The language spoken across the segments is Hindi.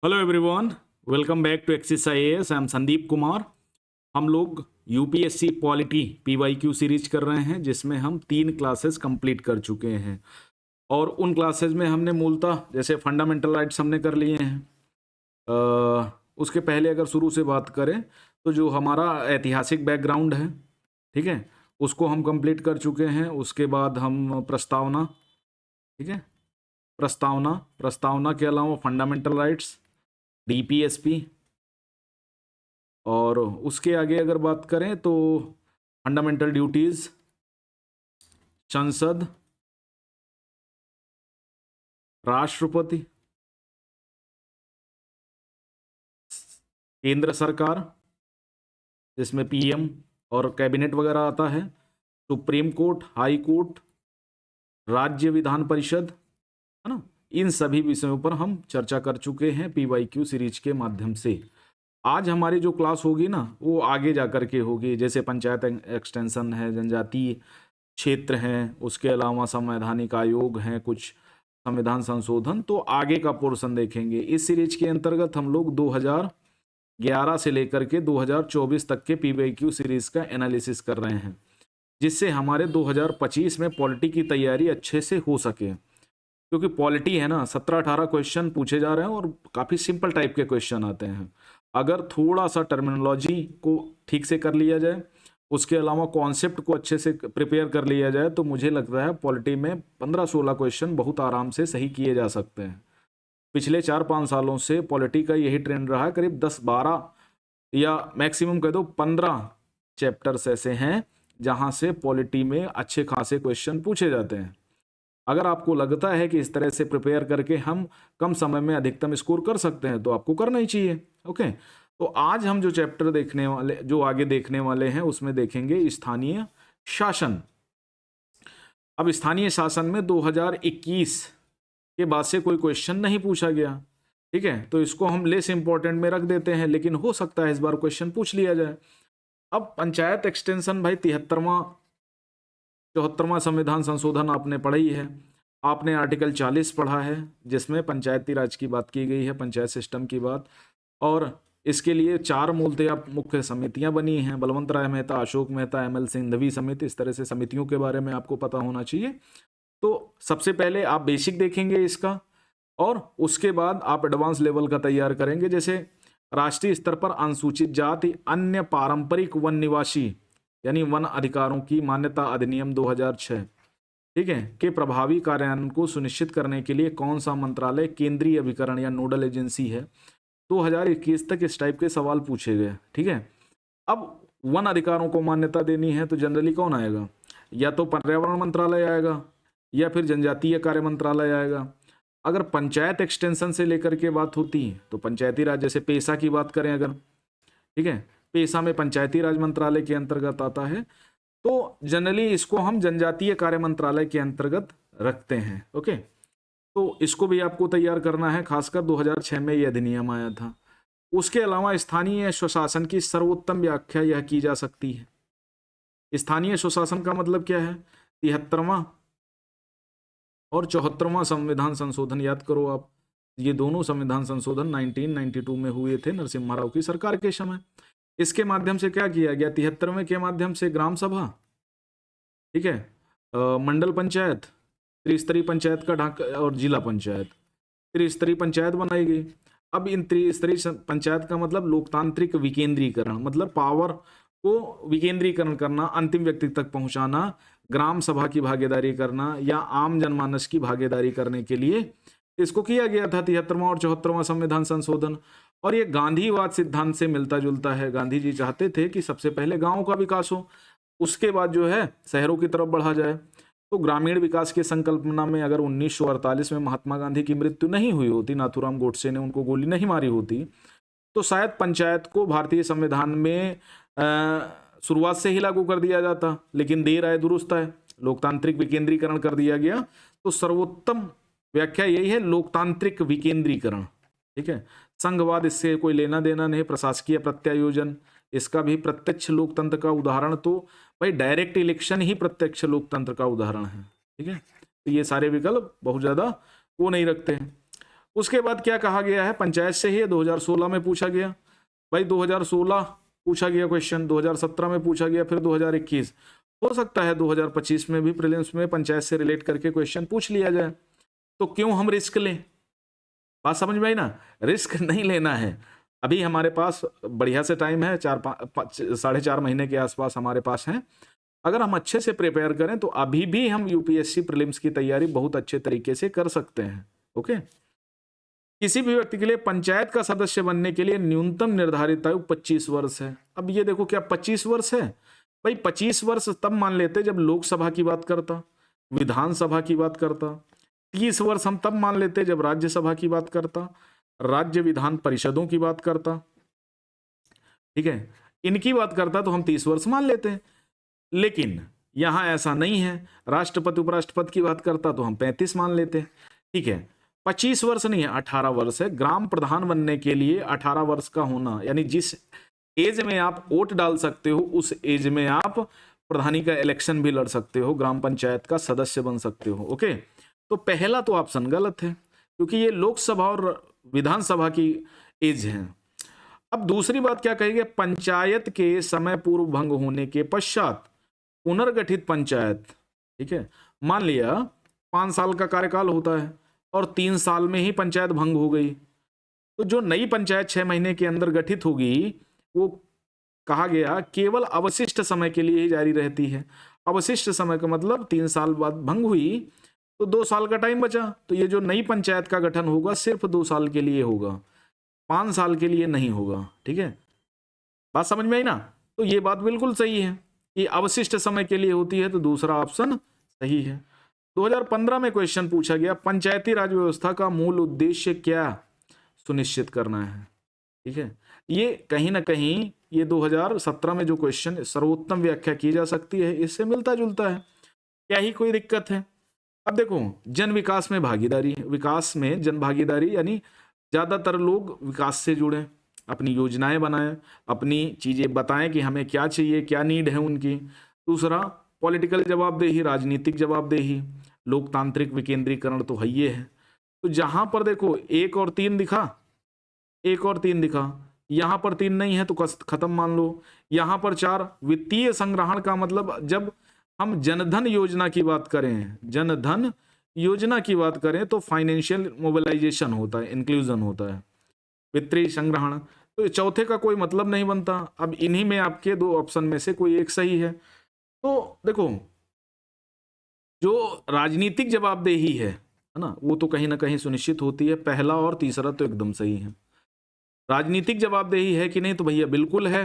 Hello everyone, welcome back to Axis IAS. I am Sandeep Kumar. हम लोग यूपीएससी पॉलिटी पीवाईक्यू सीरीज कर रहे हैं, जिसमें हम 3 क्लासेस कंप्लीट कर चुके हैं। और उन क्लासेस में हमने मूलतः जैसे फंडामेंटल राइट्स हमने कर लिए हैं। उसके पहले अगर शुरू से बात करें तो जो हमारा ऐतिहासिक बैकग्राउंड है, ठीक है, उसको हम कंप्लीट कर चुके हैं। उसके बाद हम प्रस्तावना, ठीक है, प्रस्तावना प्रस्तावना के अलावा फंडामेंटल राइट्स, डीपीएसपी, और उसके आगे अगर बात करें तो फंडामेंटल ड्यूटीज, संसद, राष्ट्रपति, केंद्र सरकार जिसमें पीएम और कैबिनेट वगैरह आता है, सुप्रीम कोर्ट, हाई कोर्ट, राज्य विधान परिषद, है ना। इन सभी विषयों पर हम चर्चा कर चुके हैं पीवाईक्यू सीरीज के माध्यम से। आज हमारी जो क्लास होगी ना, वो आगे जा कर के होगी, जैसे पंचायत एक्सटेंशन है, जनजातीय क्षेत्र हैं, उसके अलावा संवैधानिक आयोग हैं, कुछ संविधान संशोधन, तो आगे का पोर्शन देखेंगे। इस सीरीज के अंतर्गत हम लोग 2011 से लेकर के 2024 तक के पीवाईक्यू सीरीज का एनालिसिस कर रहे हैं, जिससे हमारे 2025 में पॉलिटी की तैयारी अच्छे से हो सके। क्योंकि पॉलिटी है ना, 17-18 क्वेश्चन पूछे जा रहे हैं और काफ़ी सिंपल टाइप के क्वेश्चन आते हैं। अगर थोड़ा सा टर्मिनोलॉजी को ठीक से कर लिया जाए, उसके अलावा कॉन्सेप्ट को अच्छे से प्रिपेयर कर लिया जाए, तो मुझे लगता है पॉलिटी में 15-16 क्वेश्चन बहुत आराम से सही किए जा सकते हैं। पिछले 4-5 सालों से पॉलिटी का यही ट्रेंड रहा है। करीब 10-12 या मैक्सिमम कह दो 15 चैप्टर्स ऐसे हैं जहां से पॉलिटी में अच्छे खासे क्वेश्चन पूछे जाते हैं। अगर आपको लगता है कि इस तरह से प्रिपेयर करके हम कम समय में अधिकतम स्कोर कर सकते हैं, तो आपको करना ही चाहिए। ओके, तो आज हम जो चैप्टर देखने वाले, जो आगे देखने वाले हैं, उसमें देखेंगे स्थानीय शासन। अब स्थानीय शासन में 2021 के बाद से कोई क्वेश्चन नहीं पूछा गया, ठीक है, तो इसको हम लेस इंपॉर्टेंट में रख देते हैं, लेकिन हो सकता है इस बार क्वेश्चन पूछ लिया जाए। अब पंचायत एक्सटेंशन भाई 74वां संविधान संशोधन आपने पढ़ा ही है। आपने आर्टिकल 40 पढ़ा है, जिसमें पंचायती राज की बात की गई है, पंचायत सिस्टम की बात। और इसके लिए 4 मूलतया मुख्य समितियां बनी हैं, बलवंत राय मेहता, अशोक मेहता, एमएल सिंघवी समिति। इस तरह से समितियों के बारे में आपको पता होना चाहिए। तो सबसे पहले आप बेसिक देखेंगे इसका, और उसके बाद आप एडवांस लेवल का तैयार करेंगे। जैसे राष्ट्रीय स्तर पर अनुसूचित जाति अन्य पारंपरिक वन निवासी यानी वन अधिकारों की मान्यता अधिनियम 2006, ठीक है, के प्रभावी कार्यान्वयन को सुनिश्चित करने के लिए कौन सा मंत्रालय केंद्रीय अभिकरण या नोडल एजेंसी है। 2021 तक इस टाइप के सवाल पूछे गए, ठीक है। अब वन अधिकारों को मान्यता देनी है तो जनरली कौन आएगा? या तो पर्यावरण मंत्रालय आएगा, या फिर जनजातीय कार्य मंत्रालय आएगा। अगर पंचायत एक्सटेंशन से लेकर के बात होती है तो पंचायती राज, जैसे पेशा की बात करें अगर, ठीक है, पेशा में पंचायती राज मंत्रालय के अंतर्गत आता है, तो जनरली इसको हम जनजातीय कार्य मंत्रालय के अंतर्गत रखते हैं। ओके, तो इसको भी आपको तैयार करना है, खासकर 2006 में यह अधिनियम आया था। उसके अलावा स्थानीय स्वशासन की सर्वोत्तम व्याख्या यह की जा सकती है। स्थानीय स्वशासन का मतलब क्या है? 73वां और 74वां संविधान संशोधन याद करो आप। ये दोनों संविधान संशोधन 1992 में हुए थे, नरसिम्हा राव की सरकार के समय। इसके माध्यम से क्या किया गया? 73वें के माध्यम से ग्राम सभा, ठीक है, मंडल पंचायत, त्रिस्तरीय पंचायत का ढांचा, और जिला पंचायत, त्रिस्तरीय पंचायत बनाई गई। अब इन त्रिस्तरीय पंचायत का मतलब लोकतांत्रिक विकेंद्रीकरण, मतलब पावर को विकेंद्रीकरण करना, अंतिम व्यक्ति तक पहुंचाना, ग्राम सभा की भागीदारी करना या आम जनमानस की भागीदारी करने के लिए इसको किया गया था 73वां और 74वां संविधान संशोधन। और ये गांधीवाद सिद्धांत से मिलता जुलता है। गांधी जी चाहते थे कि सबसे पहले गांवों का विकास हो, उसके बाद जो है शहरों की तरफ बढ़ा जाए। तो ग्रामीण विकास की संकल्पना में अगर 1948 में महात्मा गांधी की मृत्यु नहीं हुई होती, नाथूराम गोडसे ने उनको गोली नहीं मारी होती, तो शायद पंचायत को भारतीय संविधान में शुरुआत से ही लागू कर दिया जाता। लेकिन देर आए दुरुस्त आए, लोकतांत्रिक विकेंद्रीकरण कर दिया गया। तो सर्वोत्तम व्याख्या यही है, लोकतांत्रिक विकेंद्रीकरण, ठीक है। संघवाद इससे कोई लेना देना नहीं। प्रशासकीय प्रत्यायोजन, इसका भी प्रत्यक्ष लोकतंत्र का उदाहरण, तो भाई डायरेक्ट इलेक्शन ही प्रत्यक्ष लोकतंत्र का उदाहरण है, ठीक है। तो ये सारे विकल्प बहुत ज्यादा वो नहीं रखते हैं। उसके बाद क्या कहा गया है, पंचायत से ही 2016 में पूछा गया, भाई 2016 पूछा गया क्वेश्चन, 2017 में पूछा गया, फिर 2021, हो सकता है 2025 में भी प्रीलिम्स में पंचायत से रिलेट करके क्वेश्चन पूछ लिया जाए। तो क्यों हम रिस्क लें? बात समझ में आई ना? रिस्क नहीं लेना है। अभी हमारे पास बढ़िया से टाइम है, 4-5 महीने के आसपास हमारे पास है। अगर हम अच्छे से प्रिपेयर करें तो अभी भी हम यूपीएससी प्रीलिम्स की तैयारी बहुत अच्छे तरीके से कर सकते हैं। ओके। किसी भी व्यक्ति के लिए पंचायत का सदस्य बनने के लिए न्यूनतम निर्धारित आयु 25 वर्ष है। अब ये देखो, क्या 25 वर्ष है? भाई 25 वर्ष तब मान लेते जब लोकसभा की बात करता, विधानसभा की बात करता। 30 वर्ष हम तब मान लेते जब राज्यसभा की बात करता, राज्य विधान परिषदों की बात करता। ठीक है, इनकी बात करता तो हम 30 वर्ष मान लेते, लेकिन यहां ऐसा नहीं है। राष्ट्रपति उपराष्ट्रपति की बात करता तो हम 35 मान लेते। ठीक है, 25 वर्ष नहीं है, 18 वर्ष है। ग्राम प्रधान बनने के लिए 18 वर्ष का होना, यानी जिस एज में आप वोट डाल सकते हो उस एज में आप प्रधानी का इलेक्शन भी लड़ सकते हो, ग्राम पंचायत का सदस्य बन सकते हो। ओके, तो पहला तो ऑप्शन गलत है, क्योंकि ये लोकसभा और विधानसभा की एज है। अब दूसरी बात क्या कहेंगे, पंचायत के समय पूर्व भंग होने के पश्चात पुनर्गठित पंचायत, ठीक है, मान लिया 5 साल का कार्यकाल होता है और 3 साल में ही पंचायत भंग हो गई, तो जो नई पंचायत 6 महीने के अंदर गठित होगी वो कहा गया केवल अवशिष्ट समय के लिए ही जारी रहती है। अवशिष्ट समय का मतलब 3 साल बाद भंग हुई तो 2 साल का टाइम बचा, तो ये जो नई पंचायत का गठन होगा सिर्फ 2 साल के लिए होगा, 5 साल के लिए नहीं होगा। ठीक है, बात समझ में आई ना? तो ये बात बिल्कुल सही है कि अवशिष्ट समय के लिए होती है, तो दूसरा ऑप्शन सही है। 2015 में क्वेश्चन पूछा गया, पंचायती राज व्यवस्था का मूल उद्देश्य क्या सुनिश्चित करना है। ठीक है, ये कहीं ना कहीं ये 2017 में जो क्वेश्चन सर्वोत्तम व्याख्या की जा सकती है इससे मिलता जुलता है, क्या ही कोई दिक्कत है। अब देखो, जन विकास में भागीदारी, विकास में जन भागीदारी यानी ज्यादातर लोग विकास से जुड़े, अपनी योजनाएं बनाएं, अपनी चीजें बताएं कि हमें क्या चाहिए, क्या नीड है उनकी। दूसरा, पॉलिटिकल जवाबदेही, राजनीतिक जवाबदेही, लोकतांत्रिक विकेंद्रीकरण तो है ये है। तो जहां पर देखो 1 और 3 दिखा, 1 और 3 दिखा, यहां पर 3 नहीं है तो खत्म मान लो। यहां पर 4, वित्तीय संग्रहण का मतलब जब हम जनधन योजना की बात करें, जनधन योजना की बात करें तो फाइनेंशियल मोबिलाइजेशन होता है, इंक्लूजन होता है, वित्तीय संग्रहण। तो चौथे का कोई मतलब नहीं बनता। अब इन्हीं में आपके 2 ऑप्शन में से कोई एक सही है। तो देखो, जो राजनीतिक जवाबदेही है ना, वो तो कहीं ना कहीं सुनिश्चित होती है। पहला और तीसरा तो एकदम सही है। राजनीतिक जवाबदेही है कि नहीं, तो भैया बिल्कुल है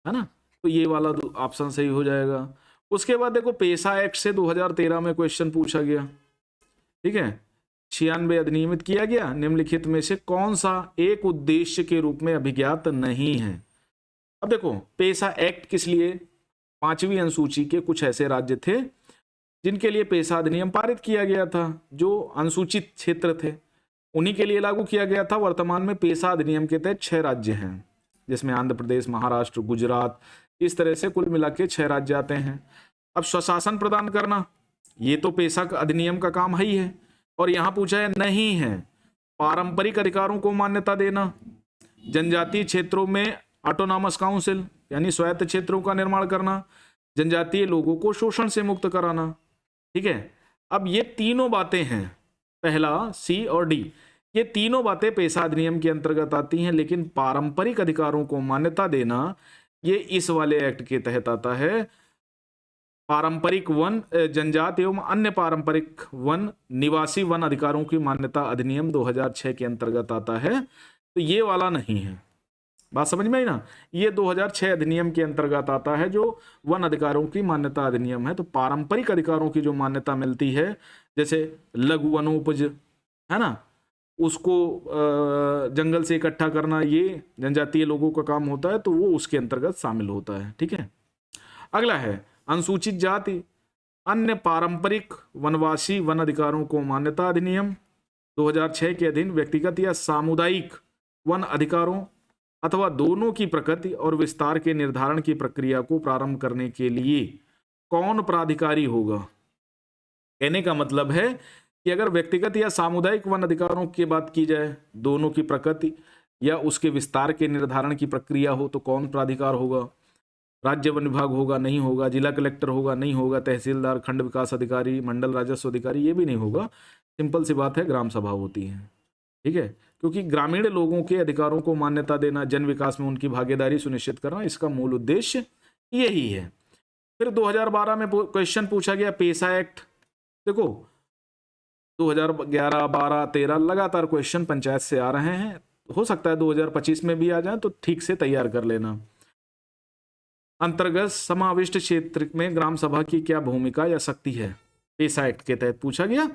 ना, तो ये वाला ऑप्शन सही हो जाएगा। उसके बाद देखो, पेशा एक्ट से 2013 में क्वेश्चन पूछा गया। ठीक है, 96 अधिनियमित किया गया, निम्नलिखित में से कौन सा एक उद्देश्य के रूप में अभिज्ञात नहीं है। अब देखो, पेशा एक्ट किस लिए, 5वीं अनुसूची के कुछ ऐसे राज्य थे जिनके लिए पेशा अधिनियम पारित किया गया था, जो अनुसूचित क्षेत्र थे, उन्हीं के लिए लागू किया गया था। वर्तमान में पेशा अधिनियम के तहत 6 राज्य हैं, जिसमें आंध्र प्रदेश, महाराष्ट्र, गुजरात, इस तरह से कुल मिला के 6 राज्य आते हैं। अब स्वशासन प्रदान करना, ये तो पेशा अधिनियम का काम है ही है, और यहां पूछा है नहीं है। पारंपरिक अधिकारों को मान्यता देना, जनजातीय क्षेत्रों में ऑटोनॉमस काउंसिल यानी स्वायत्त क्षेत्रों का निर्माण करना, जनजातीय लोगों को शोषण से मुक्त कराना। ठीक है, अब ये तीनों बातें हैं, पहला सी और डी, ये तीनों बातें पेशा अधिनियम के अंतर्गत आती हैं, लेकिन पारंपरिक अधिकारों को मान्यता देना ये इस वाले एक्ट के तहत आता है। पारंपरिक वन जनजात एवं अन्य पारंपरिक वन निवासी वन अधिकारों की मान्यता अधिनियम 2006 के अंतर्गत आता है, तो ये वाला नहीं है। बात समझ में आई ना? ये 2006 अधिनियम के अंतर्गत आता है, जो वन अधिकारों की मान्यता अधिनियम है। तो पारंपरिक अधिकारों की जो मान्यता मिलती है, जैसे लघु वनोपज है ना, उसको जंगल से इकट्ठा करना, ये जनजातीय लोगों का काम होता है, तो वो उसके अंतर्गत शामिल होता है। ठीक है, अगला है अनुसूचित जाति अन्य पारंपरिक वनवासी वन अधिकारों को मान्यता अधिनियम 2006 के अधीन व्यक्तिगत या सामुदायिक वन अधिकारों अथवा दोनों की प्रकृति और विस्तार के निर्धारण की प्रक्रिया को प्रारंभ करने के लिए कौन प्राधिकारी होगा। कहने का मतलब है कि अगर व्यक्तिगत या सामुदायिक वन अधिकारों की बात की जाए, दोनों की प्रकृति या उसके विस्तार के निर्धारण की प्रक्रिया हो तो कौन प्राधिकार होगा? राज्य वन विभाग होगा? नहीं होगा। जिला कलेक्टर होगा? नहीं होगा। तहसीलदार, खंड विकास अधिकारी, मंडल राजस्व अधिकारी, ये भी नहीं होगा। सिंपल सी बात है, ग्राम सभा होती है। ठीक है, क्योंकि ग्रामीण लोगों के अधिकारों को मान्यता देना, जन विकास में उनकी भागीदारी सुनिश्चित करना, इसका मूल उद्देश्य यही है। फिर 2012 में क्वेश्चन पूछा गया पेशा एक्ट। देखो 2011, 12, 13 लगातार क्वेश्चन पंचायत से आ रहे हैं। हो सकता है 2025 में भी आ जाए, तो ठीक से तैयार कर लेना। अंतर्गत समाविष्ट क्षेत्र में ग्राम सभा की क्या भूमिका या शक्ति है? पेशा एक्ट के तहत पूछा गया।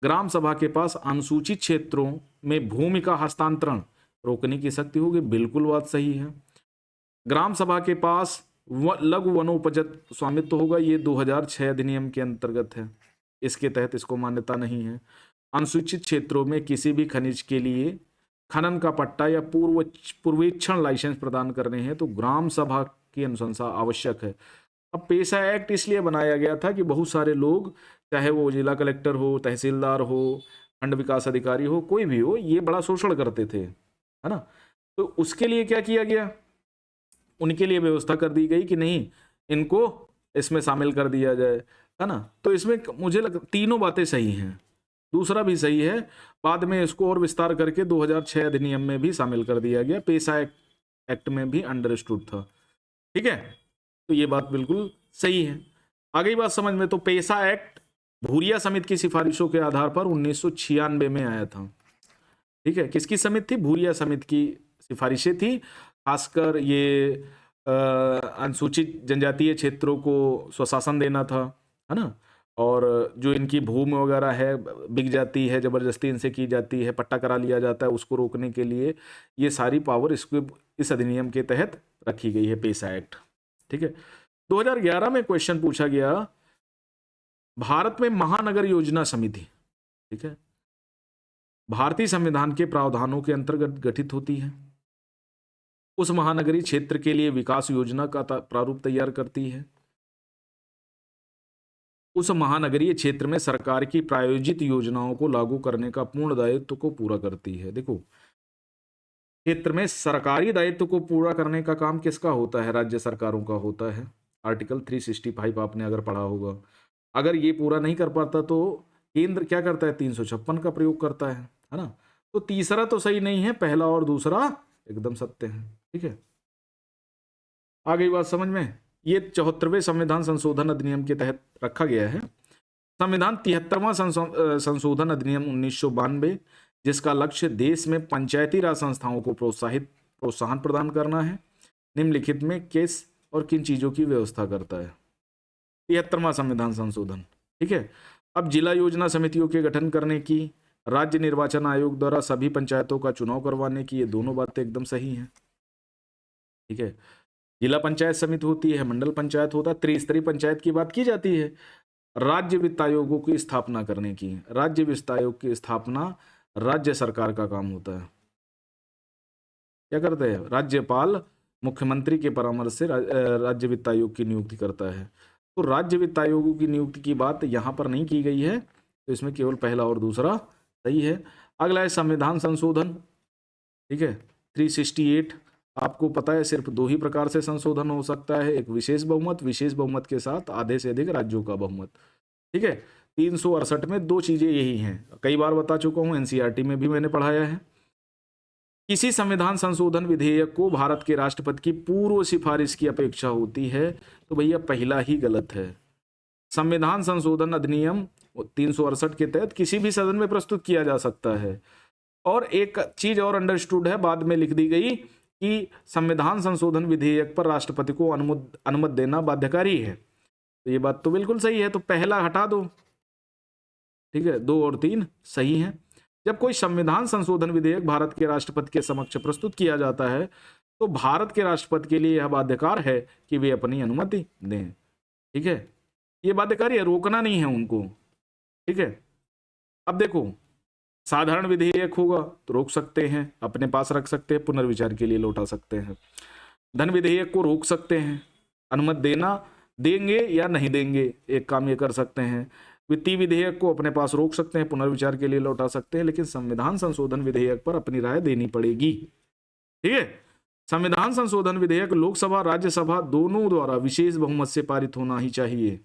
ग्राम सभा के पास अनुसूचित क्षेत्रों में भूमि का हस्तांतरण रोकने की शक्ति होगी। बिल्कुल बात सही है। ग्राम सभा के पास लघु वनोपजत स्वामित्व होगा। ये 2006 अधिनियम के अंतर्गत है, इसके तहत इसको मान्यता नहीं है। अनुसूचित क्षेत्रों में किसी भी खनिज के लिए खनन का पट्टा या पूर्वेक्षण लाइसेंस प्रदान करने हैं तो ग्राम सभा की अनुशंसा आवश्यक है। अब पेशा एक्ट इसलिए बनाया गया था कि बहुत सारे लोग, चाहे वो जिला कलेक्टर हो, तहसीलदार हो, खंड विकास अधिकारी हो, कोई भी हो, ये बड़ा शोषण करते थे, है ना। तो उसके लिए क्या किया गया, उनके लिए व्यवस्था कर दी गई कि नहीं, इनको इसमें शामिल कर दिया जाए, है ना। तो इसमें मुझे तीनों बातें सही हैं, दूसरा भी सही है। बाद में इसको और विस्तार करके 2006 अधिनियम में भी शामिल कर दिया गया। पेशा एक्ट में भी अंडरस्टूड था। ठीक है, तो ये बात बिल्कुल सही है। आ गई बात समझ में। तो पेशा एक्ट भूरिया समिति की सिफारिशों के आधार पर 1996 में आया था। ठीक है, किसकी समिति थी? भूरिया समिति की सिफारिशें थी। खासकर ये अनुसूचित जनजातीय क्षेत्रों को स्वशासन देना था, है ना। और जो इनकी भूमि वगैरह है बिक जाती है, जबरदस्ती इनसे की जाती है, पट्टा करा लिया जाता है, उसको रोकने के लिए ये सारी पावर इस अधिनियम के तहत रखी गई है, पेशा एक्ट। ठीक है, 2011 में क्वेश्चन पूछा गया, भारत में महानगर योजना समिति, ठीक है, भारतीय संविधान के प्रावधानों के अंतर्गत गठित होती है। उस महानगरीय क्षेत्र के लिए विकास योजना का प्रारूप तैयार करती है। उस महानगरीय क्षेत्र में सरकार की प्रायोजित योजनाओं को लागू करने का पूर्ण दायित्व को पूरा करती है। देखो, क्षेत्र में सरकारी दायित्व को पूरा करने का काम किसका होता है? राज्य सरकारों का होता है। आर्टिकल 365 आपने अगर पढ़ा होगा। अगर ये पूरा नहीं कर पाता तो केंद्र क्या करता है? 356 का प्रयोग करता है ना। तो तीसरा तो सही नहीं है, पहला और दूसरा एकदम सत्य है। ठीक है, आ गई बात समझ में। ये 74वें संविधान संशोधन अधिनियम के तहत रखा गया है। संविधान 73वां संशोधन अधिनियम 1992, जिसका लक्ष्य देश में पंचायती राज संस्थाओं को प्रोत्साहन प्रदान करना है, निम्नलिखित में किस और किन चीजों की व्यवस्था करता है? 73वां संविधान संशोधन। ठीक है, अब जिला योजना समितियों के गठन करने की, राज्य निर्वाचन आयोग द्वारा सभी पंचायतों का चुनाव करवाने की, ये दोनों बातें एकदम सही हैं। ठीक है, जिला पंचायत समिति होती है, मंडल पंचायत होता है, त्रिस्तरीय पंचायत की बात की जाती है। राज्य वित्त आयोगों की स्थापना करने की, राज्य वित्त आयोग की स्थापना राज्य सरकार का काम होता है। क्या करते हैं? राज्यपाल मुख्यमंत्री के परामर्श से राज्य वित्त आयोग की नियुक्ति करता है। तो राज्य वित्त आयोगों की नियुक्ति की बात यहाँ पर नहीं की गई है, तो इसमें केवल पहला और दूसरा सही है। अगला है संविधान संशोधन। ठीक है, 368। आपको पता है सिर्फ दो ही प्रकार से संशोधन हो सकता है, एक विशेष बहुमत के साथ आधे से अधिक राज्यों का बहुमत। ठीक है, 368 में दो चीजें यही हैं, कई बार बता चुका हूं, एनसीईआरटी में भी मैंने पढ़ाया है। किसी संविधान संशोधन विधेयक को भारत के राष्ट्रपति की पूर्व सिफारिश की अपेक्षा होती है, तो भैया पहला ही गलत है। संविधान संशोधन अधिनियम 368 के तहत किसी भी सदन में प्रस्तुत किया जा सकता है। और एक चीज और अंडरस्टूड है, बाद में लिख दी गई कि संविधान संशोधन विधेयक पर राष्ट्रपति को अनुमति देना बाध्यकारी है। तो ये बात तो बिल्कुल सही है, तो पहला हटा दो। ठीक है, 2 और 3 सही है। जब कोई संविधान संशोधन विधेयक भारत के राष्ट्रपति के समक्ष प्रस्तुत किया जाता है तो भारत के राष्ट्रपति के लिए यह बाध्यकार है कि वे अपनी अनुमति दें। ठीक है, ये बाध्यकारी है, रोकना नहीं है उनको। ठीक है, अब देखो, साधारण विधेयक होगा तो रोक सकते हैं, अपने पास रख सकते हैं, पुनर्विचार के लिए लौटा सकते हैं। धन विधेयक को रोक सकते हैं, अनुमति देंगे या नहीं देंगे, एक काम ये कर सकते हैं। वित्तीय विधेयक को अपने पास रोक सकते हैं, पुनर्विचार के लिए लौटा सकते हैं, लेकिन संविधान संशोधन विधेयक पर अपनी राय देनी पड़ेगी। ठीक है, संविधान संशोधन विधेयक लोकसभा राज्यसभा दोनों द्वारा विशेष बहुमत से पारित होना ही चाहिए।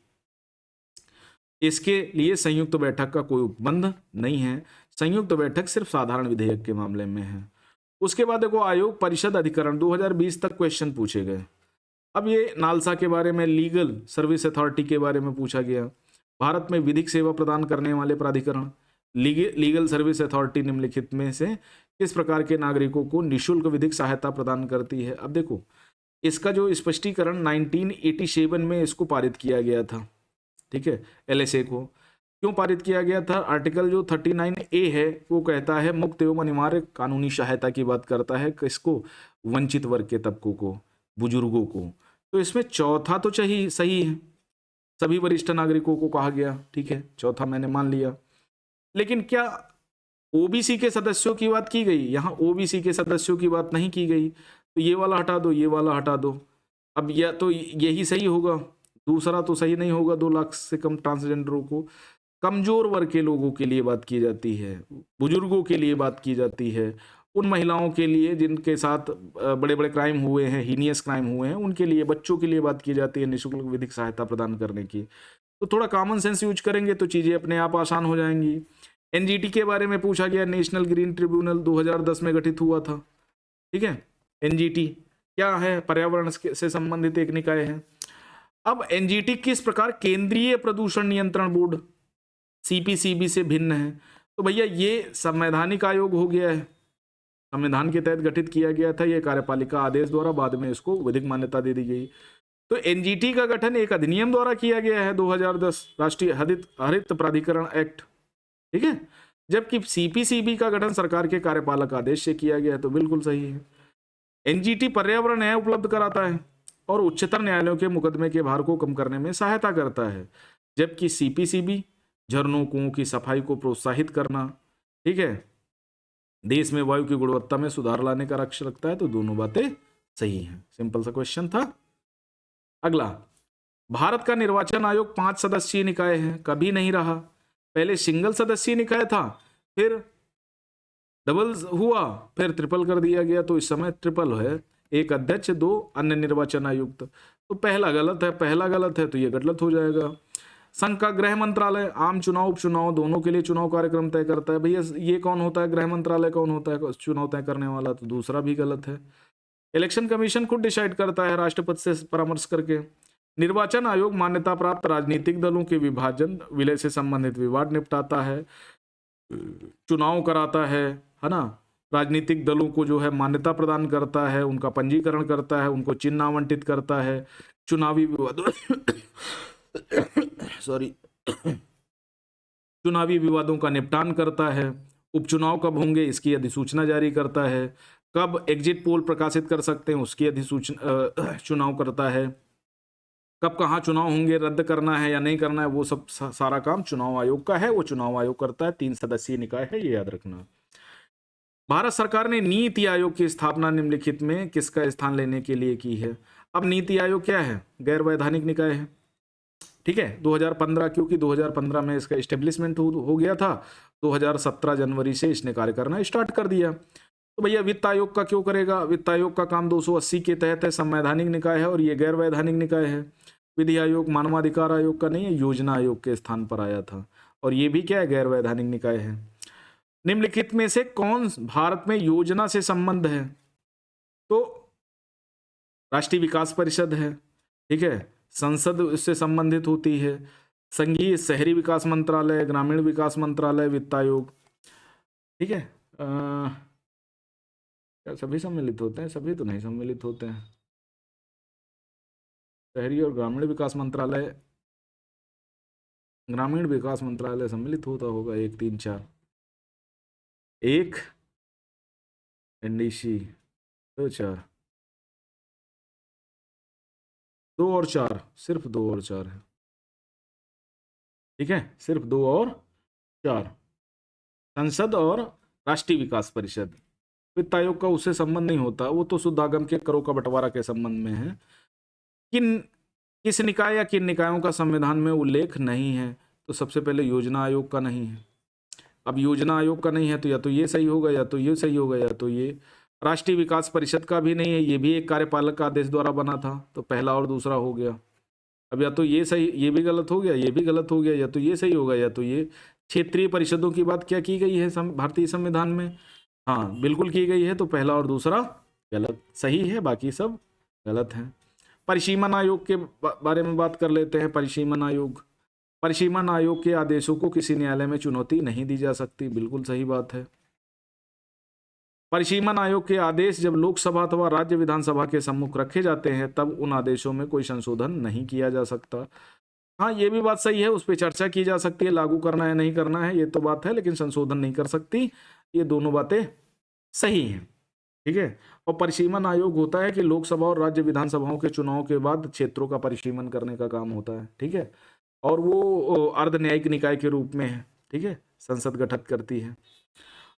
इसके लिए संयुक्त बैठक का कोई उपबंध नहीं है। संयुक्त बैठक सिर्फ साधारण विधेयक के मामले में है। उसके बाद देखो, आयोग परिषद अधिकरण 2020 तक क्वेश्चन पूछे गए। अब ये नालसा के बारे में, लीगल सर्विस अथॉरिटी के बारे में पूछा गया। भारत में विधिक सेवा प्रदान करने वाले प्राधिकरण लीगल सर्विस अथॉरिटी निम्नलिखित में से किस प्रकार के नागरिकों को निःशुल्क विधिक सहायता प्रदान करती है? अब देखो, इसका जो स्पष्टीकरण 1987 में इसको पारित किया गया था। ठीक है, एलएसए को क्यों पारित किया गया था? आर्टिकल जो 39A है वो कहता है मुक्त एवं अनिवार्य कानूनी सहायता की बात करता है। किसको? वंचित वर्ग के तबकों को, बुजुर्गों को। तो इसमें चौथा तो सही है, सभी वरिष्ठ नागरिकों को कहा गया। ठीक है, चौथा मैंने मान लिया। लेकिन क्या ओबीसी के सदस्यों की बात की गई? यहाँ ओबीसी के सदस्यों की बात नहीं की गई। तो ये वाला हटा दो, ये वाला हटा दो। अब या तो यही सही होगा, दूसरा तो सही नहीं होगा। 2 लाख से कम ट्रांसजेंडरों को, कमजोर वर्ग के लोगों के लिए बात की जाती है, बुजुर्गों के लिए बात की जाती है, उन महिलाओं के लिए जिनके साथ बड़े बड़े क्राइम हुए हैं, हीनियस क्राइम हुए हैं, उनके लिए, बच्चों के लिए बात की जाती है निःशुल्क विधिक सहायता प्रदान करने की। तो थोड़ा कॉमन सेंस यूज करेंगे तो चीज़ें अपने आप आसान हो जाएंगी। एनजीटी के बारे में पूछा गया, नेशनल ग्रीन ट्रिब्यूनल 2010 में गठित हुआ था। ठीक है, एनजीटी क्या है? पर्यावरण से संबंधित एक निकाय है। अब एनजीटी किस प्रकार केंद्रीय प्रदूषण नियंत्रण बोर्ड सीपीसीबी से भिन्न है? तो भैया ये संवैधानिक आयोग हो गया है, संविधान के तहत गठित किया गया था। यह कार्यपालिका आदेश द्वारा बाद में इसको विधिक मान्यता दे दी गई। तो एनजीटी का गठन एक अधिनियम द्वारा किया गया है 2010, राष्ट्रीय हरित प्राधिकरण एक्ट। ठीक है, जबकि सीपीसीबी का गठन सरकार के कार्यपालक आदेश से किया गया है। तो बिल्कुल सही है। एनजीटी पर्यावरण न्याय उपलब्ध कराता है और उच्चतर न्यायालयों के मुकदमे के भार को कम करने में सहायता करता है, जबकि सीपीसीबी झरनों कुओं की सफाई को प्रोत्साहित करना, ठीक है, देश में वायु की गुणवत्ता में सुधार लाने का लक्ष्य रखता है। तो दोनों बातें सही हैं। सिंपल सा क्वेश्चन था। अगला, भारत का निर्वाचन आयोग 5 सदस्यीय निकाय है, कभी नहीं रहा। पहले सिंगल सदस्यीय निकाय था, फिर डबल हुआ, फिर ट्रिपल कर दिया गया। तो इस समय ट्रिपल है, 1 अध्यक्ष 2 अन्य निर्वाचन आयुक्त। तो पहला गलत है, पहला गलत है तो ये गलत हो जाएगा। संघ का गृह मंत्रालय आम चुनाव उपचुनाव दोनों के लिए चुनाव कार्यक्रम तय करता है। भैया ये कौन होता है? गृह मंत्रालय कौन होता है चुनाव तय करने वाला? तो दूसरा भी गलत है। इलेक्शन कमीशन खुद डिसाइड करता है राष्ट्रपति से परामर्श करके। निर्वाचन आयोग मान्यता प्राप्त राजनीतिक दलों के विभाजन विलय से संबंधित विवाद निपटाता है, चुनाव कराता है ना, राजनीतिक दलों को जो है मान्यता प्रदान करता है, उनका पंजीकरण करता है, उनको चिन्ह आवंटित करता है, चुनावी विवादों चुनावी विवादों का निपटान करता है, उपचुनाव कब होंगे इसकी अधिसूचना जारी करता है, कब एग्जिट पोल प्रकाशित कर सकते हैं उसकी अधिसूचना चुनाव करता है, कब कहाँ चुनाव होंगे, रद्द करना है या नहीं करना है, वो सब सारा काम चुनाव आयोग का है, वो चुनाव आयोग करता है। 3 सदस्यीय निकाय है, ये याद रखना। भारत सरकार ने नीति आयोग की स्थापना निम्नलिखित में किसका स्थान लेने के लिए की है? अब नीति आयोग क्या है? गैर वैधानिक निकाय है। ठीक है, 2015, क्योंकि 2015 में इसका एस्टेब्लिशमेंट हो गया था, 2017 जनवरी से इसने कार्य करना स्टार्ट कर दिया। तो भैया वित्त आयोग का क्यों करेगा? वित्त आयोग का काम 280 के तहत है, संवैधानिक निकाय है और ये गैर वैधानिक निकाय है। विधि आयोग मानवाधिकार आयोग का नहीं है, योजना आयोग के स्थान पर आया था और ये भी क्या है? गैर वैधानिक निकाय है। निम्नलिखित में से कौन भारत में योजना से संबंध है? तो राष्ट्रीय विकास परिषद है। ठीक है, संसद इससे संबंधित होती है, संघीय शहरी विकास मंत्रालय, ग्रामीण विकास मंत्रालय, वित्त आयोग। ठीक है, क्या सभी सम्मिलित होते हैं? सभी तो नहीं सम्मिलित होते हैं। शहरी और ग्रामीण विकास मंत्रालय, ग्रामीण विकास मंत्रालय सम्मिलित होता होगा 1 3 4, 1 एनडीसी 2 4, 2 और 4, सिर्फ 2 और 4 है। ठीक है, सिर्फ 2 और 4, संसद और राष्ट्रीय विकास परिषद। वित्त आयोग का उससे संबंध नहीं होता, वो तो शुद्ध आगम के करों का बंटवारा के संबंध में है। किस निकाय या किन निकायों का संविधान में उल्लेख नहीं है? तो सबसे पहले योजना आयोग का नहीं है। अब योजना आयोग का नहीं है तो या तो ये सही होगा, या तो ये सही होगा, या तो ये। राष्ट्रीय विकास परिषद का भी नहीं है, ये भी एक कार्यपालक आदेश द्वारा बना था, तो पहला और दूसरा हो गया। अब या तो ये सही, ये भी गलत हो गया, ये भी गलत हो गया, या तो ये सही होगा, या तो ये। क्षेत्रीय परिषदों की बात क्या की गई है भारतीय संविधान में? हाँ बिल्कुल की गई है, तो पहला और दूसरा गलत, सही है, बाकी सब गलत है। परिसीमन आयोग के बारे में बात कर लेते हैं। परिसीमन आयोग, परिसीमन आयोग के आदेशों को किसी न्यायालय में चुनौती नहीं दी जा सकती, बिल्कुल सही बात है। परिसीमन आयोग के आदेश जब लोकसभा अथवा राज्य विधानसभा के सम्मुख रखे जाते हैं तब उन आदेशों में कोई संशोधन नहीं किया जा सकता। हाँ ये भी बात सही है, उस पर चर्चा की जा सकती है, लागू करना है नहीं करना है ये तो बात है, लेकिन संशोधन नहीं कर सकती। ये दोनों बातें सही हैं, ठीक है। और परिसीमन आयोग होता है कि लोकसभा और राज्य विधानसभाओं के चुनाव के बाद क्षेत्रों का परिसीमन करने का काम होता है, ठीक है। और वो अर्ध न्यायिक निकाय के रूप में है, ठीक है, संसद गठित करती है।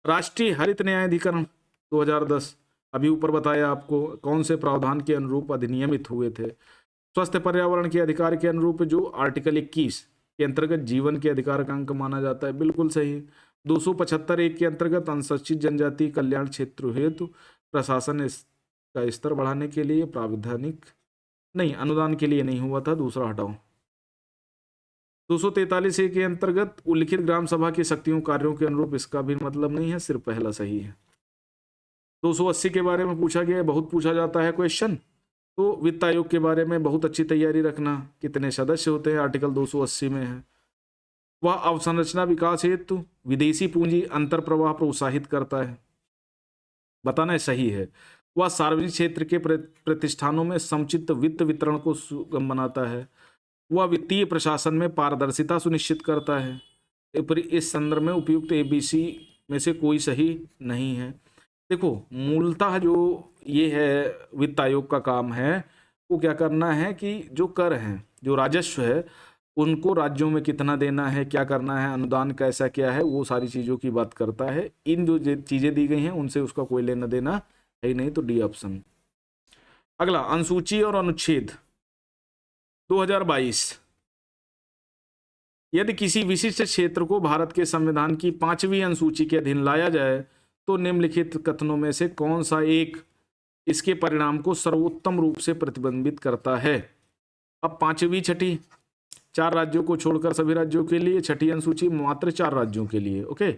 राष्ट्रीय हरित न्यायाधिकरण 2010, अभी ऊपर बताया आपको, कौन से प्रावधान के अनुरूप अधिनियमित हुए थे? स्वस्थ पर्यावरण के अधिकार के अनुरूप, जो आर्टिकल 21 के अंतर्गत जीवन के अधिकार का अंग माना जाता है, बिल्कुल सही। 275(1) के अंतर्गत अनुसूचित जनजाति कल्याण क्षेत्र हेतु प्रशासन का स्तर बढ़ाने के लिए प्रावधानिक नहीं, अनुदान के लिए नहीं हुआ था, दूसरा हटाओ। 243(1) के अंतर्गत उल्लिखित ग्राम सभा की शक्तियों कार्यों के अनुरूप, इसका भी मतलब नहीं है, सिर्फ पहला सही है। 280 के बारे में पूछा गया है, बहुत पूछा जाता है क्वेश्चन, तो वित्त आयोग के बारे में बहुत अच्छी तैयारी रखना। कितने सदस्य होते हैं? आर्टिकल 280 में है। वह अवसंरचना विकास हेतु विदेशी पूंजी अंतर प्रवाह प्रोत्साहित करता है, बताना है सही है। वह सार्वजनिक क्षेत्र के प्रतिष्ठानों में समुचित वित्त वितरण को सुगम बनाता है। वह वित्तीय प्रशासन में पारदर्शिता सुनिश्चित करता है। इस संदर्भ में उपयुक्त ABC में से कोई सही नहीं है। देखो मूलतः जो ये है वित्त आयोग का काम है, वो क्या करना है कि जो कर हैं, जो राजस्व है, उनको राज्यों में कितना देना है, क्या करना है, अनुदान कैसा क्या है, वो सारी चीज़ों की बात करता है। इन जो चीज़ें दी गई हैं उनसे उसका कोई लेना देना है ही नहीं, तो डी ऑप्शन। अगला अनुसूची और अनुच्छेद 2022, यदि किसी विशिष्ट क्षेत्र को भारत के संविधान की 5वीं अनुसूची के अधीन लाया जाए तो निम्नलिखित कथनों में से कौन सा एक इसके परिणाम को सर्वोत्तम रूप से प्रतिबिंबित करता है? अब 5वीं, 6ठी, 4 राज्यों को छोड़कर सभी राज्यों के लिए, 6ठी अनुसूची मात्र 4 राज्यों के लिए, ओके।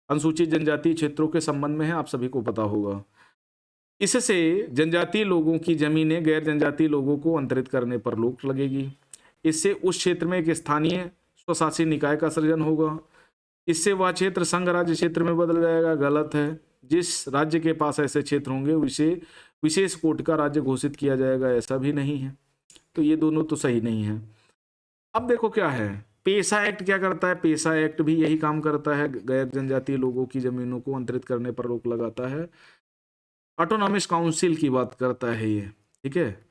अनुसूचित जनजातीय क्षेत्रों के संबंध में है, आप सभी को पता होगा। इससे जनजातीय लोगों की जमीनें गैर जनजातीय लोगों को अंतरित करने पर रोक लगेगी। इससे उस क्षेत्र में एक स्थानीय स्वशासी निकाय का सृजन होगा। इससे वह क्षेत्र संघ राज्य क्षेत्र में बदल जाएगा, गलत है। जिस राज्य के पास ऐसे क्षेत्र होंगे उसे विशेष कोटि का राज्य घोषित किया जाएगा, ऐसा भी नहीं है। तो ये दोनों तो सही नहीं है। अब देखो क्या है, पेशा एक्ट क्या करता है? पेशा एक्ट भी यही काम करता है, गैर जनजातीय लोगों की जमीनों को अंतरित करने पर रोक लगाता है। ऑटोनॉमस काउंसिल की बात करता है ये, ठीक है,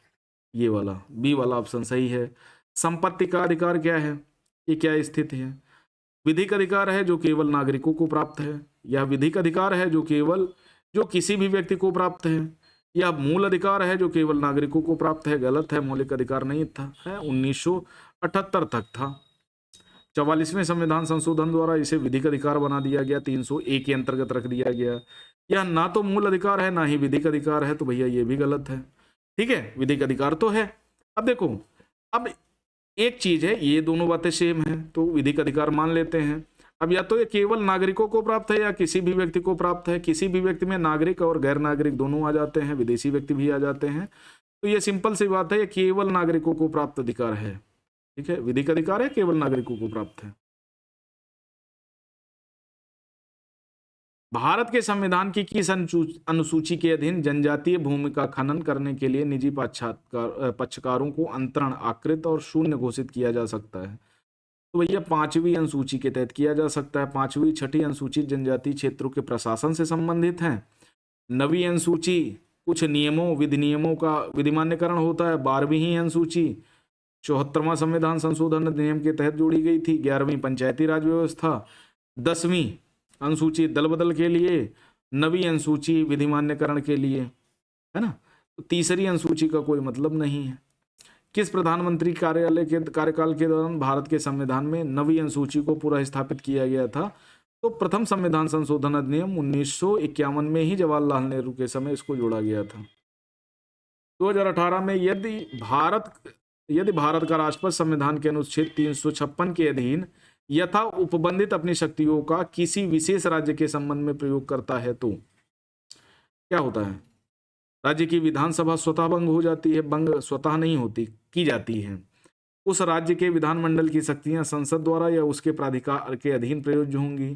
ये वाला बी वाला ऑप्शन सही है। संपत्ति का अधिकार क्या है? ये क्या स्थिति है? विधिक अधिकार है जो केवल नागरिकों को प्राप्त है, या विधिक अधिकार है जो किसी भी व्यक्ति को प्राप्त है, या मूल अधिकार है जो केवल नागरिकों को प्राप्त है? गलत है, मौलिक अधिकार नहीं था, है 1978 तक था। 44वें संविधान संशोधन द्वारा इसे विधिक अधिकार बना दिया गया, 301 के अंतर्गत रख दिया गया। यह ना तो मूल अधिकार है ना ही विधिक अधिकार है, तो भैया ये भी गलत है, ठीक है, विधिक अधिकार तो है। अब देखो, अब एक चीज है, ये दोनों बातें सेम है तो विधिक अधिकार मान लेते हैं। अब या तो ये केवल नागरिकों को प्राप्त है या किसी भी व्यक्ति को प्राप्त है। किसी भी व्यक्ति में नागरिक और गैर नागरिक दोनों आ जाते हैं, विदेशी व्यक्ति भी आ जाते हैं, तो ये सिंपल सी बात है, ये केवल नागरिकों को प्राप्त अधिकार है, ठीक है, विधिक अधिकार है, केवल नागरिकों को प्राप्त है। भारत के संविधान की किस अनुसूची के अधीन जनजातीय भूमि का खनन करने के लिए निजी पक्षकारों को अंतरण, आकृत और शून्य घोषित किया जा सकता है? तो भैया 5वीं अनुसूची के तहत किया जा सकता है। 5वीं, 6ठी अनुसूची जनजातीय क्षेत्रों के प्रशासन से संबंधित है। 9वीं अनुसूची कुछ नियमों, विधिनियमों का विधिमान्यकरण होता है। 12वीं अनुसूची 74वां संविधान संशोधन अधिनियम के तहत जोड़ी गई थी। 11वीं पंचायती राज व्यवस्था। 10वीं अनुसूची दल बदल के लिए। 9वीं अनुसूची विधिमान्यकरण के लिए, है ना। तो तीसरी अनुसूची का कोई मतलब नहीं है। किस प्रधानमंत्री कार्यालय के कार्यकाल के दौरान भारत के संविधान में 9वीं अनुसूची को पुनः स्थापित किया गया था? तो प्रथम संविधान संशोधन अधिनियम 1951 में ही जवाहरलाल नेहरू के समय इसको जोड़ा गया था। 2018 में यदि भारत का राष्ट्रपति संविधान के अनुच्छेद 356 के अधीन यथा उपबंधित अपनी शक्तियों का किसी विशेष राज्य के संबंध में प्रयोग करता है तो क्या होता है? राज्य की विधानसभा स्वतः भंग हो जाती है, भंग स्वतः नहीं होती, की जाती है। उस राज्य के विधानमंडल की शक्तियां संसद द्वारा या उसके प्राधिकार के अधीन प्रयोज्य होंगी।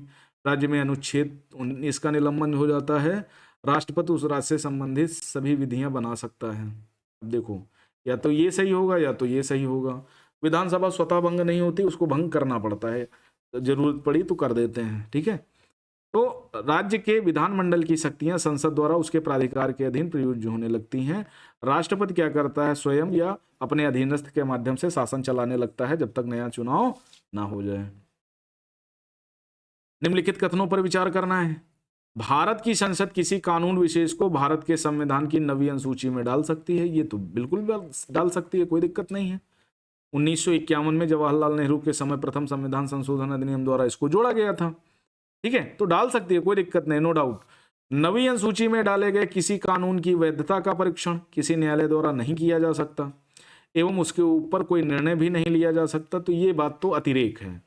राज्य में अनुच्छेद 19 का निलंबन हो जाता है। राष्ट्रपति उस राज्य से संबंधित सभी विधियां बना सकता है। अब देखो, या तो ये सही होगा या तो ये सही होगा। विधानसभा स्वतः भंग नहीं होती, उसको भंग करना पड़ता है, जरूरत पड़ी तो कर देते हैं, ठीक है। तो राज्य के विधानमंडल की शक्तियां संसद द्वारा उसके प्राधिकार के अधीन प्रयोज्य होने लगती हैं। राष्ट्रपति क्या करता है? स्वयं या अपने अधीनस्थ के माध्यम से शासन चलाने लगता है जब तक नया चुनाव ना हो जाए। निम्नलिखित कथनों पर विचार करना है। भारत की संसद किसी कानून विशेष को भारत के संविधान की 9वीं अनुसूची में डाल सकती है। ये तो बिल्कुल डाल सकती है, कोई दिक्कत नहीं है। 1951 में जवाहरलाल नेहरू के समय प्रथम संविधान संशोधन अधिनियम द्वारा इसको जोड़ा गया था, ठीक है, तो डाल सकती है, कोई दिक्कत नहीं, नो डाउट। 9वीं अनुसूची में डाले गए किसी कानून की वैधता का परीक्षण किसी न्यायालय द्वारा नहीं किया जा सकता एवं उसके ऊपर कोई निर्णय भी नहीं लिया जा सकता, तो ये बात तो अतिरेक है।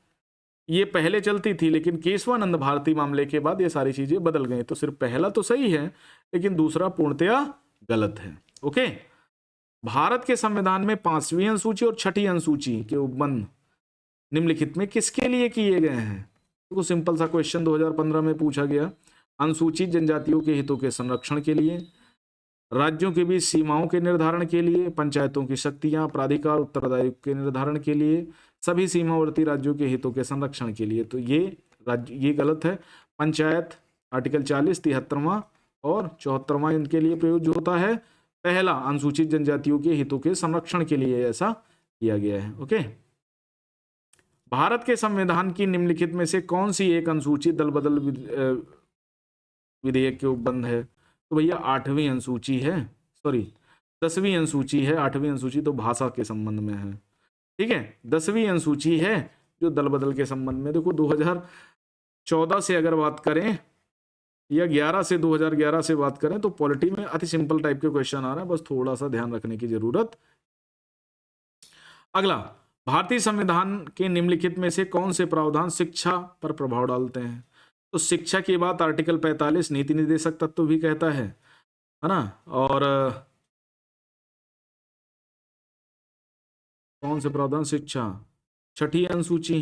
ये पहले चलती थी, लेकिन केशवानंद भारती मामले के बाद ये सारी चीजें बदल गई। तो सिर्फ पहला तो सही है, लेकिन दूसरा पूर्णतया गलत है। ओके, भारत के संविधान में 5वीं अनुसूची और 6ठी अनुसूची के उपबंध निम्नलिखित में किसके लिए किए गए हैं? तो सिंपल सा क्वेश्चन 2015 में पूछा गया। अनुसूचित जनजातियों के हितों के संरक्षण के लिए, राज्यों के बीच सीमाओं के निर्धारण के लिए, पंचायतों की शक्तियां, प्राधिकार, उत्तरदायित्व के निर्धारण के लिए, सभी सीमावर्ती राज्यों के हितों के संरक्षण के लिए। तो ये गलत है। पंचायत आर्टिकल 40, 73वां और 74वां इनके लिए प्रयोज्य होता है। पहला अनुसूचित जनजातियों के हितों के संरक्षण के लिए ऐसा किया गया है। ओके, भारत के संविधान की निम्नलिखित में से कौन सी एक अनुसूची दल बदल विधेयक के उपबंध है? तो भैया 8वीं अनुसूची है, सॉरी 10वीं अनुसूची है। 8वीं अनुसूची तो भाषा के संबंध में है, ठीक है। 10वीं अनुसूची है जो दल बदल के संबंध में। देखो 2014 से अगर बात करें या 11 से 2011 से बात करें तो पॉलिटी में अति सिंपल टाइप के क्वेश्चन आ रहा है, बस थोड़ा सा ध्यान रखने की जरूरत। अगला, भारतीय संविधान के निम्नलिखित में से कौन से प्रावधान शिक्षा पर प्रभाव डालते हैं? तो शिक्षा की बात आर्टिकल 45 नीति निर्देशक तत्व भी कहता है ना। और कौन से प्रावधान? शिक्षा, 6ठी अनुसूची,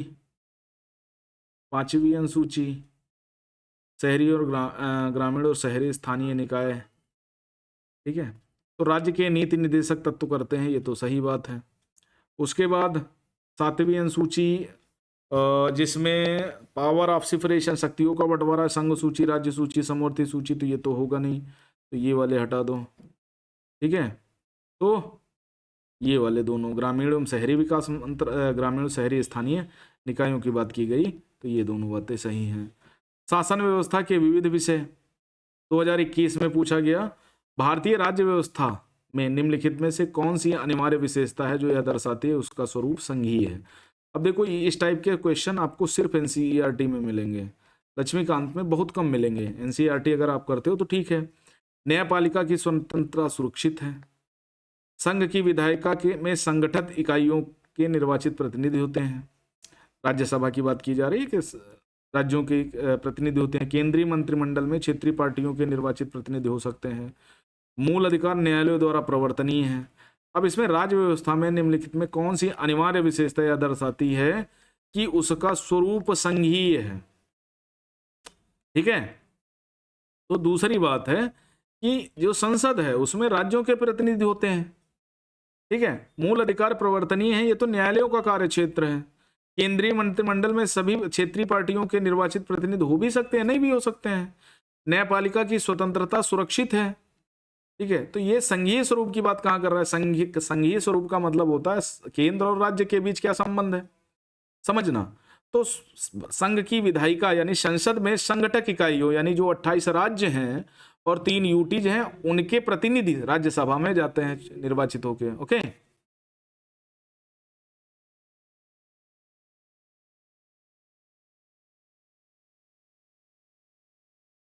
5वीं अनुसूची, शहरी और ग्रामीण और शहरी स्थानीय निकाय, ठीक है। तो राज्य के नीति निर्देशक तत्व करते हैं, ये तो सही बात है। उसके बाद 7वीं अनुसूची जिसमें पावर ऑफ सेपरेशन, शक्तियों का बंटवारा, संघ सूची, राज्य सूची, समवर्ती सूची, तो ये तो होगा नहीं, तो ये वाले हटा दो, ठीक है। तो ये वाले दोनों ग्रामीण एवं शहरी विकास ग्रामीण और शहरी स्थानीय निकायों की बात की गई, तो ये दोनों बातें सही हैं। शासन व्यवस्था के विविध विषय 2021 में पूछा गया। भारतीय राज्य व्यवस्था में निम्नलिखित में से कौन सी अनिवार्य विशेषता है जो यह दर्शाती है उसका स्वरूप संघीय है? अब देखो, इस टाइप के क्वेश्चन आपको सिर्फ एनसीईआरटी में मिलेंगे, लक्ष्मीकांत में बहुत कम मिलेंगे। एनसीईआरटी अगर आप करते हो तो ठीक है। न्यायपालिका की स्वतंत्रता सुरक्षित है। संघ की विधायिका के में संगठित इकाइयों के निर्वाचित प्रतिनिधि होते हैं। राज्यसभा की बात की जा रही है कि राज्यों के प्रतिनिधि होते हैं। केंद्रीय मंत्रिमंडल में क्षेत्रीय पार्टियों के निर्वाचित प्रतिनिधि हो सकते हैं। मूल अधिकार न्यायालयों द्वारा प्रवर्तनीय है। अब इसमें राज्य व्यवस्था में निम्नलिखित में कौन सी अनिवार्य विशेषता यह दर्शाती है कि उसका स्वरूप संघीय है? ठीक है। तो दूसरी बात है कि जो संसद है उसमें राज्यों के प्रतिनिधि होते हैं, ठीक है। मूल अधिकार प्रवर्तनीय है, ये तो न्यायालयों का कार्य क्षेत्र है। केंद्रीय मंत्रिमंडल में सभी क्षेत्रीय पार्टियों के निर्वाचित प्रतिनिधि हो भी सकते हैं, नहीं भी हो सकते हैं। न्यायपालिका की स्वतंत्रता सुरक्षित है, ठीक है। तो ये संघीय स्वरूप की बात कहां कर रहा है? संघीय स्वरूप का मतलब होता है केंद्र और राज्य के बीच क्या संबंध है, समझना। तो संघ की विधायिका यानी संसद में संगठक इकाई हो, यानी जो 28 राज्य हैं और 3 यूटीज हैं, उनके प्रतिनिधि राज्यसभा में जाते हैं निर्वाचित होके। ओके।